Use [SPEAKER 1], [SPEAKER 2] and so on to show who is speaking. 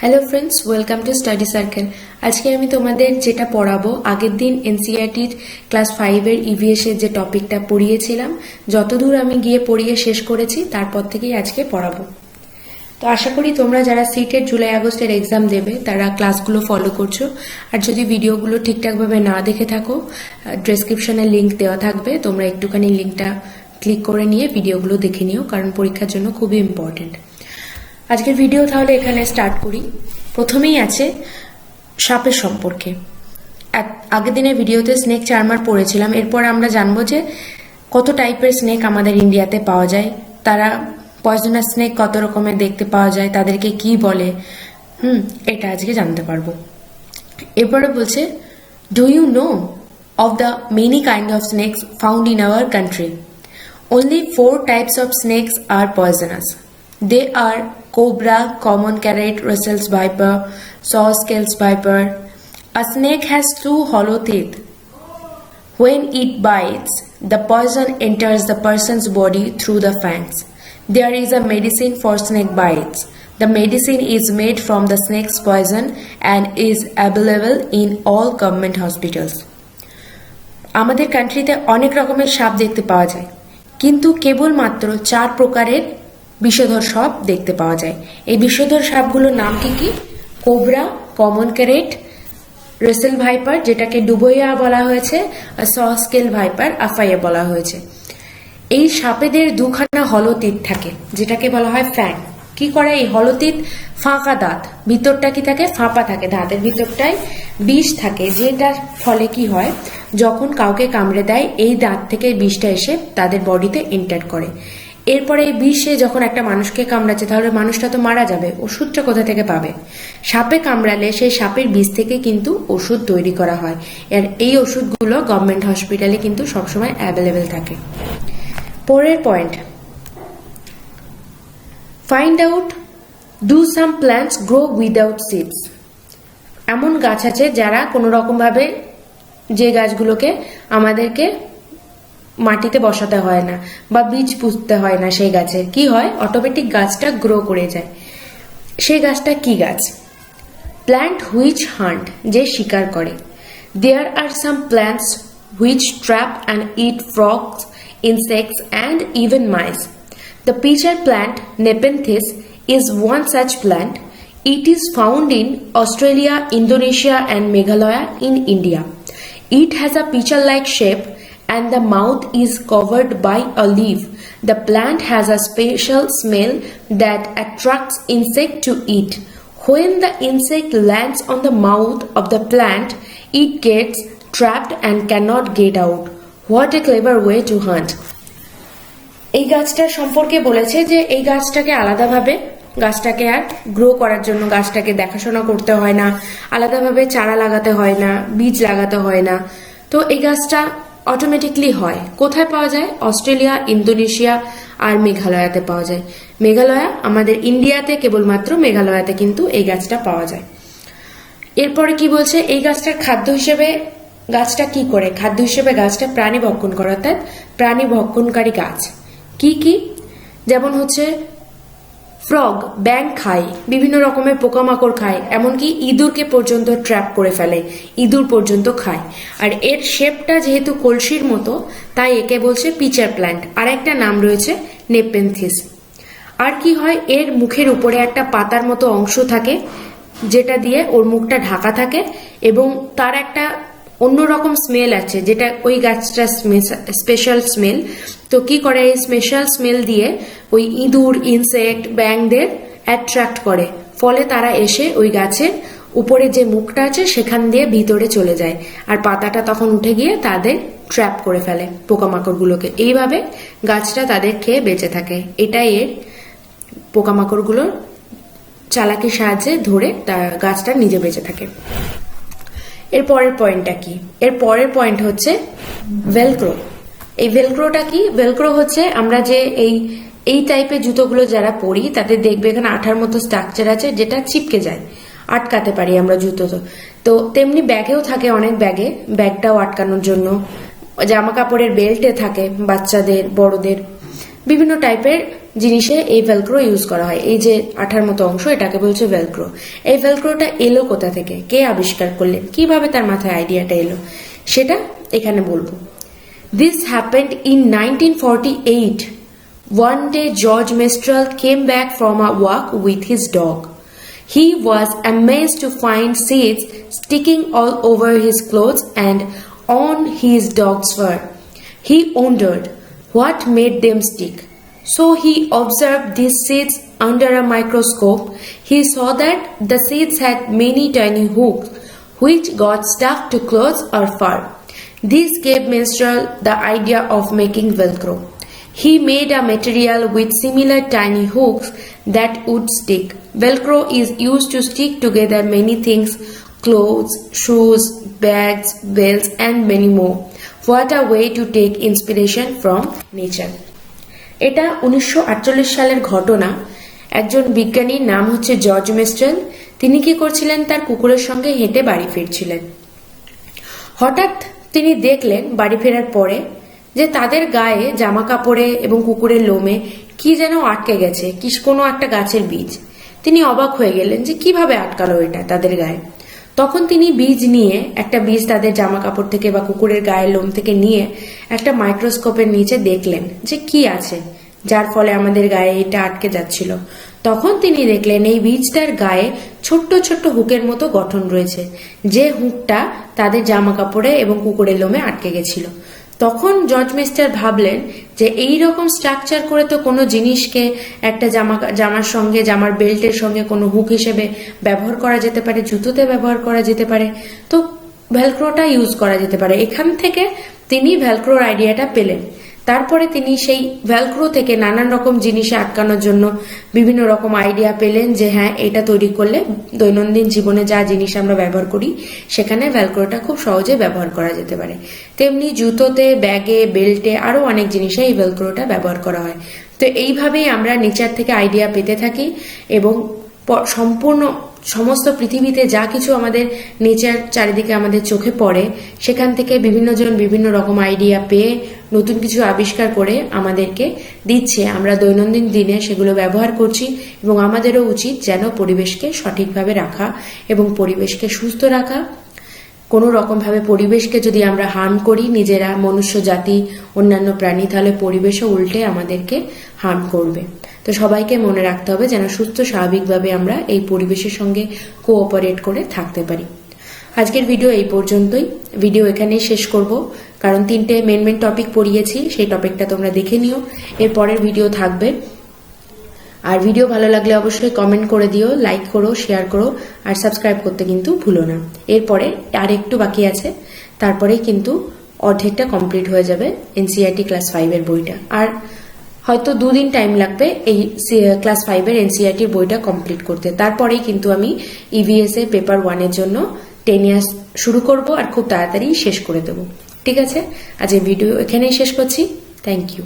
[SPEAKER 1] Hello friends, welcome to study circle. আজকে আমি তোমাদের যেটা পড়াবো, আগের দিন এনসিইআরটির ক্লাস 5-এর EVS এর যে টপিকটা পড়িয়েছিলাম, যতদূর আমি গিয়ে পড়িয়ে শেষ করেছি তারপর থেকেই আজকে পড়াবো। তো আশা করি তোমরা যারা CTET জুলাই আগস্টের এক্সাম দেবে তারা ক্লাসগুলো ফলো করছো। আর যদি ভিডিওগুলো ঠিকঠাকভাবে না দেখে থাকো, ডেসক্রিপশনে লিঙ্ক দেওয়া থাকবে, তোমরা একটুখানি লিঙ্কটা ক্লিক করে নিয়ে ভিডিওগুলো দেখে নিও, কারণ পরীক্ষার জন্য খুবই ইম্পর্টেন্ট। আজকের ভিডিও তাহলে এখানে স্টার্ট করি। প্রথমেই আছে সাপের সম্পর্কে। আগের দিনের ভিডিওতে স্নেক চার্মার পড়েছিলাম। এরপর আমরা জানবো যে কত টাইপের স্নেক আমাদের ইন্ডিয়াতে পাওয়া যায়, তারা পয়জনাস স্নেক কত রকমের দেখতে পাওয়া যায়, তাদেরকে কি বলে, এটা আজকে জানতে পারবো। এরপরে বলছে, do you know of the many kind of snakes found in our country? Only 4 types of snakes are poisonous. They are cobra, common carrot, Russell's viper, saw-scales viper. A snake has 2 hollow teeth. When it bites, the poison enters the person's body through the fangs. There is a medicine for snake bites. The medicine is made from the snake's poison and is available in all government hospitals. আমাদের কান্ট্রিতে অনেক রকমের সাপ দেখতে পাওয়া যায়, কিন্তু কেবলমাত্র 4 প্রকারের বিষধর সাপ দেখতে পাওয়া যায়। এই বিষধর সাপগুলোর নাম কি? Cobra, common krait, Russell viper যেটাকে ডুবোয়া বলা হয়েছে, আর স-স্কেল ভাইপার আফাইয়া বলা হয়েছে। এই সাপেদের 2খানা হলতিত থাকে, যেটাকে বলা হয় ফ্যাং। কি করে এই হলতিত? ফাঁকা দাঁত, ভিতরটা কি থাকে? ফাঁপা থাকে। দাঁতের ভিতরটায় বিষ থাকে, যেটার ফলে কি হয়, যখন কাউকে কামড়ে দেয় এই দাঁত থেকে বিষটা এসে তাদের বডিতে এন্টার করে। এরপরে এই বিষে যখন একটা মানুষকে কামড়াচ্ছে, তাহলে মানুষটা তো মারা যাবে, ওষুধটা কোথা থেকে পাবে? সাপে কামড়ালে সেই সাপের বিষ থেকে কিন্তু ওষুধ তৈরি করা হয়। আর এই ওষুধগুলো গভর্নমেন্ট হসপিটালে কিন্তু সবসময় অ্যাভেলেবেল থাকে। পরের point, find out do some plants grow without seeds. এমন গাছ আছে যারা কোনো রকম ভাবে, যে গাছগুলোকে আমাদেরকে মাটিতে বসাতে হয় না বা বীজ পুঁততে হয় না, সেই গাছের কি হয়, অটোমেটিক গাছটা গ্রো করে যায়। সেই গাছটা কি গাছ? প্ল্যান্ট হুইচ হান্ট, যে শিকার করে। There are some plants which trap and eat frogs, insects and even mice. The pitcher plant Nepenthes is one such plant. It is found in Australia, Indonesia and Meghalaya in India. It has a pitcher-like shape and the mouth is covered by a leaf. The plant has a special smell that attracts insect to eat. When the insect lands on the mouth of the plant, it gets trapped and cannot get out. What a clever way to hunt! এই গাছটার সম্পর্কে বলেছে যে এই গাছটাকে আলাদাভাবে, গাছটাকে আর grow করার জন্য গাছটাকে দেখাশোনা করতে হয় না, আলাদাভাবে চারা লাগাতে হয় না, বীজ লাগাতে হয় না। তো এই গাছটা অটোমেটিকলি হয়। কোথায় পাওয়া যায়? অস্ট্রেলিয়া, ইন্দোনেশিয়া আর মেঘালয়াতে পাওয়া যায়। মেঘালয়া আমাদের ইন্ডিয়াতে, কেবলমাত্র মেঘালয়াতে কিন্তু এই গাছটা পাওয়া যায়। এরপরে কি বলছে, এই গাছটার খাদ্য হিসেবে গাছটা কি করে? খাদ্য হিসেবে গাছটা প্রাণী ভক্ষণ করে, অর্থাৎ প্রাণী ভক্ষণকারী গাছ। কি কি? যেমন হচ্ছে ফ্রগ, ব্যাং খায়, বিভিন্ন রকমের পোকামাকড় খায়, এমনকি ইঁদুরকে পর্যন্ত ট্র্যাপ করে ফেলে, ইঁদুর পর্যন্ত খায়। আর এর শেপটা যেহেতু কলসির মতো, তাই একে বলছে পিচার প্ল্যান্ট। আর একটা নাম রয়েছে নেপেনথিস। আর কি হয়, এর মুখের উপরে একটা পাতার মতো অংশ থাকে, যেটা দিয়ে ওর মুখটা ঢাকা থাকে, এবং তার একটা অন্যরকম স্মেল আছে, যেটা ওই গাছটা স্পেশাল স্মেল। তো কি করে, এই স্পেশাল স্মেল দিয়ে ওই ইঁদুর, ইনসেক্ট, ব্যাংদের অ্যাট্রাক্ট করে, ফলে তারা এসে ওই গাছের উপরে যে মুখটা আছে সেখান দিয়ে ভিতরে চলে যায়, আর পাতাটা তখন উঠে গিয়ে তাদের ট্র্যাপ করে ফেলে পোকামাকড়গুলোকে। এইভাবে গাছটা তাদের খেয়ে বেঁচে থাকে। এটাই এর পোকামাকড়গুলোর চালাকির সাহায্যে ধরে গাছটা নিজে বেঁচে থাকে। এর পরের পয়েন্টটা কি? এর পরের পয়েন্ট হচ্ছে ভেলক্রো। এই ভেলক্রোটা কি? ভেলক্রো হচ্ছে আমরা যে এই টাইপের জুতোগুলো যারা পরি, তাদের দেখবে এখানে আঠার মতো স্ট্রাকচার আছে, যেটা চিপকে যায়, আটকাতে পারি আমরা জুতো। তো তেমনি ব্যাগেও থাকে, অনেক ব্যাগটাও আটকানোর জন্য। জামা কাপড়ের বেল্টে থাকে, বাচ্চাদের, বড়দের, বিভিন্ন টাইপের জিনিসে এই ভেলক্রো ইউজ করা হয়। এই যে আঠার মতো অংশ, এটাকে বলছে ভেলক্রো। এই ভেলক্রোটা এলো কোথা থেকে, কে আবিষ্কার করলেন, কিভাবে তার মাথায় আইডিয়াটা এলো, সেটা এখানে বলবো। This happened in 1948. One day George Mistral came back from a walk with his dog. He was amazed to find seeds sticking all over his clothes and on his dog's fur. He wondered what made them stick. So he observed these seeds under a microscope. He saw that the seeds had many tiny hooks which got stuck to clothes or fur. This gave Minstrel the idea of making Velcro. He made a material with similar tiny hooks that would stick. Velcro is used to stick together many things: clothes, shoes, bags, belts, and many more. What a way to take inspiration from nature. এটা 1948 সালের ঘটনা। একজন বিজ্ঞানীর নাম হচ্ছে George মেস্ট্রেল। তিনি কি করছিলেন, তার কুকুরের সঙ্গে হেঁটে বাড়ি ফিরছিলেন। হঠাৎ তিনি দেখলেন বাড়ি ফেরার পরে যে তাদের গায়ে, জামা কাপড়ে এবং কুকুরের লোমে কি যেন আটকে গেছে, কোনো একটা গাছের বীজ। তিনি অবাক হয়ে গেলেন যে কিভাবে আটকালো এটা তাদের গায়ে। তখন তিনি একটা বীজ তাদের জামা কাপড় থেকে বা কুকুরের গায়ের লোম থেকে নিয়ে একটা মাইক্রোস্কোপের নিচে দেখলেন যে কি আছে, যার ফলে আমাদের গায়ে এটা আটকে যাচ্ছিল। তখন তিনি দেখলেন এই বীজটার গায়ে ছোট্ট ছোট্ট হুকের মতো গঠন রয়েছে, যে হুকটা তাদের জামা কাপড়ে এবং কুকুরের লোমে আটকে গেছিল। তখন জর্জ মেস্টার ভাবলেন যে এই রকম স্ট্রাকচার করে তো কোনো জিনিসকে একটা জামার সঙ্গে, জামার বেল্টের সঙ্গে কোনো হুক হিসেবে ব্যবহার করা যেতে পারে, জুতোতে ব্যবহার করা যেতে পারে, তো ভেলক্রোটা ইউজ করা যেতে পারে। এখান থেকে তিনি ভেলক্রোর আইডিয়াটা পেলেন। তারপরে তিনি সেই ভেলক্রো থেকে নানান রকম জিনিসে আটকানোর জন্য বিভিন্ন রকম আইডিয়া পেলেন যে হ্যাঁ, এটা তৈরি করলে দৈনন্দিন জীবনে যা জিনিস আমরা ব্যবহার করি সেখানে ভেলক্রোটা খুব সহজে ব্যবহার করা যেতে পারে। তেমনি জুতোতে, ব্যাগে, বেল্টে, আরো অনেক জিনিসে এই ভেলক্রোটা ব্যবহার করা হয়। তো এইভাবেই আমরা নেচার থেকে আইডিয়া পেতে থাকি এবং সমস্ত পৃথিবীতে যা কিছু আমাদের নেচার চারিদিকে আমাদের চোখে পড়ে, সেখান থেকে বিভিন্ন জন বিভিন্ন রকম আইডিয়া পেয়ে নতুন কিছু আবিষ্কার করে আমাদেরকে দিচ্ছে। আমরা দৈনন্দিন দিনে সেগুলো ব্যবহার করছি এবং আমাদেরও উচিত যেন পরিবেশকে সঠিকভাবে রাখা এবং পরিবেশকে সুস্থ রাখা। কোনো রকমভাবে পরিবেশকে যদি আমরা হার্ম করি, নিজেরা, মনুষ্য জাতি, অন্যান্য প্রাণী, তাহলে পরিবেশও উল্টে আমাদেরকে হার্ম করবে। তো সবাইকে মনে রাখতে হবে যেন সুস্থ স্বাভাবিকভাবে আমরা এই পরিবেশের সঙ্গে কোঅপারেট করে থাকতে পারি। আজকের ভিডিও এই পর্যন্তই। ভিডিও এখানেই শেষ করব, কারণ 3টে মেন টপিক পড়িয়েছি, সেই টপিকটা তোমরা দেখে নিও। এর পরের ভিডিও থাকবে। আর ভিডিও ভালো লাগলে অবশ্যই কমেন্ট করে দিও, লাইক করো, শেয়ার করো, আর সাবস্ক্রাইব করতে কিন্তু ভুলো না। এরপরে আর একটু বাকি আছে, তারপরে কিন্তু অর্ধেকটা কমপ্লিট হয়ে যাবে এনসিইআরটি ক্লাস 5-এর বইটা। আর হয়তো 2 দিন টাইম লাগবে এই ক্লাস 5-এর এনসিইআরটির বইটা কমপ্লিট করতে। তারপরেই কিন্তু আমি EVS এর পেপার 1-এর জন্য 10 ইয়ার্স শুরু করব আর খুব তাড়াতাড়ি শেষ করে দেব। ঠিক আছে, আজ এই ভিডিও এখানেই শেষ করছি। Thank you.